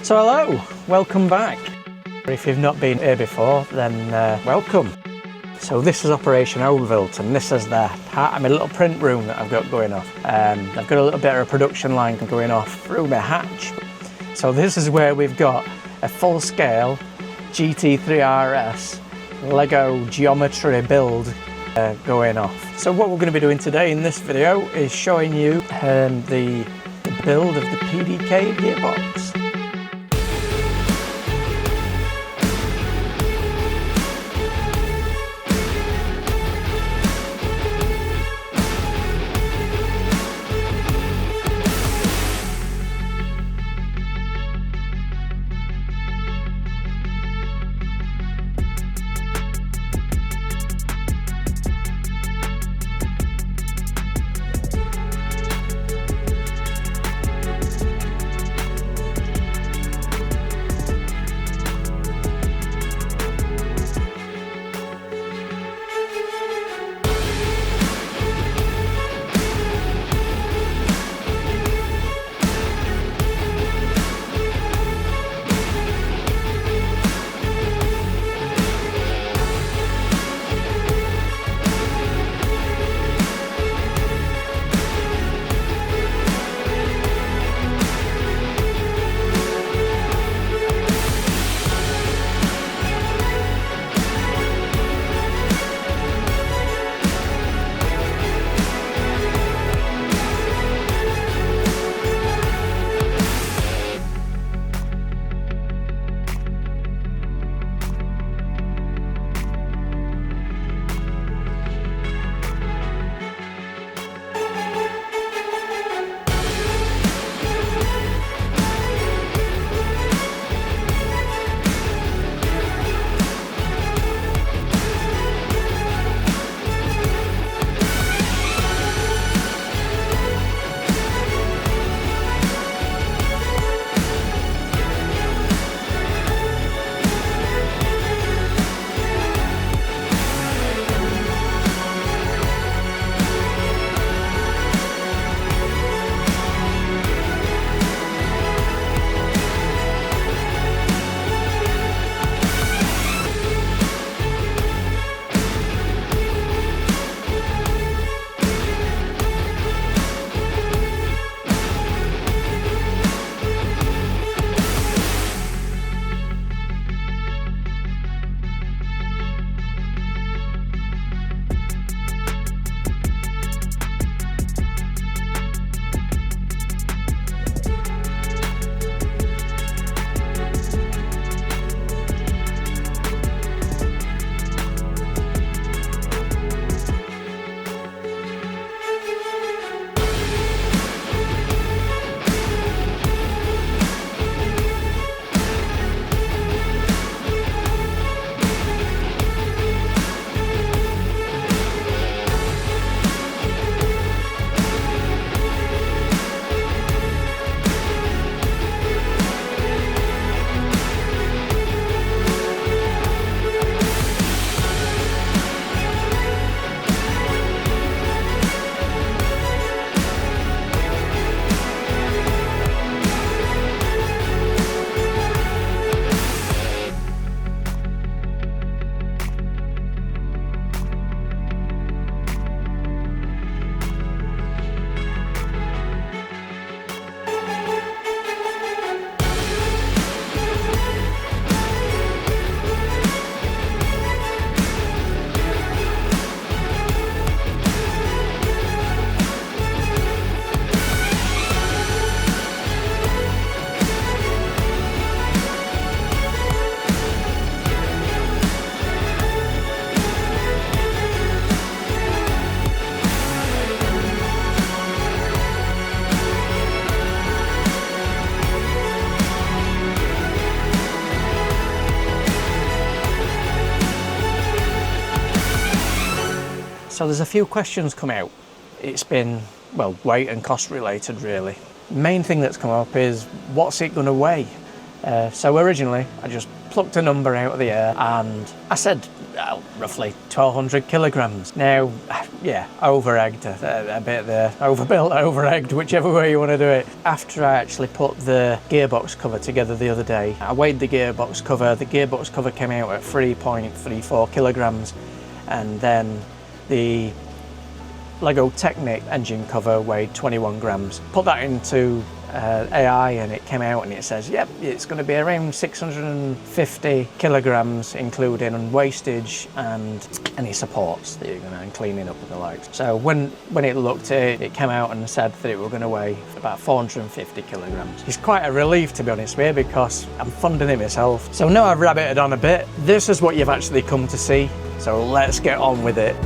So hello, welcome back. If you've not been here before, then welcome. So this is Operation Overbuilt, and this is the little print room that I've got going off. I've got a little bit of a production line going off through my hatch. So this is where we've got a full-scale GT3 RS LEGO geometry build going off. So what we're going to be doing today in this video is showing you the build of the PDK Gearbox. So there's a few questions come out. It's been, well, weight and cost related really. Main thing that's come up is what's it going to weigh? So originally I just plucked a number out of the air and I said roughly 1,200 kilograms. Now, yeah, over-egged a bit there. Overbuilt, over-egged, whichever way you want to do it. After I actually put the gearbox cover together the other day, I weighed the gearbox cover. The gearbox cover came out at 3.34 kilograms, and then the LEGO Technic engine cover weighed 21 grams. Put that into AI and it came out and it says, yep, it's going to be around 650 kilograms, including wastage and any supports that you're going to, and cleaning up and the likes. So when it looked at it, it came out and said that it were going to weigh about 450 kilograms. It's quite a relief, to be honest with you, because I'm funding it myself. So now I've rabbited on a bit, this is what you've actually come to see. So let's get on with it.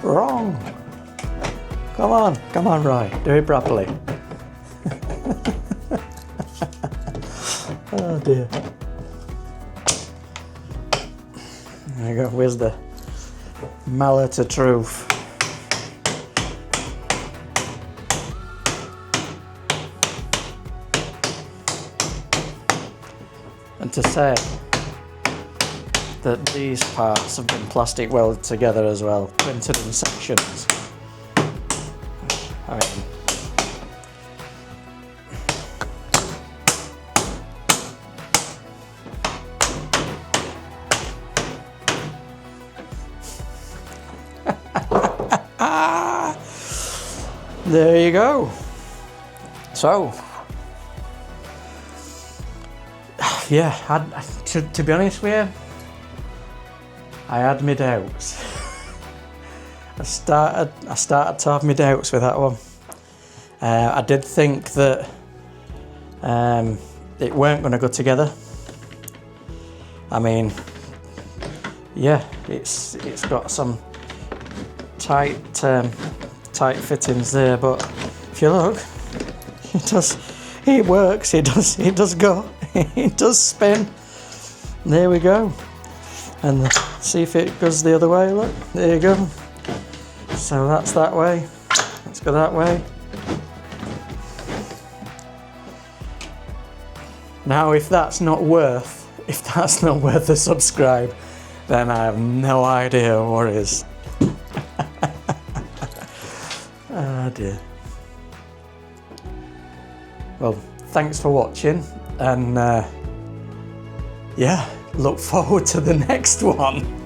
Wrong. Come on, Roy, do it properly. Oh dear. There you go, where's the mallet of truth? And to say that these parts have been plastic welded together as well, printed in sections. I mean, there you go. So, yeah, to be honest with you, I had my doubts. I started to have my doubts with that one. I did think that it weren't going to go together. I mean, yeah, it's got some tight fittings there, but if you look, it works. It does go. It does spin. There we go. And see if it goes the other way. Look, there you go. So that's that way. Let's go that way. Now, if that's not worth a subscribe, then I have no idea what is. Oh dear. Well, thanks for watching, and yeah, look forward to the next one.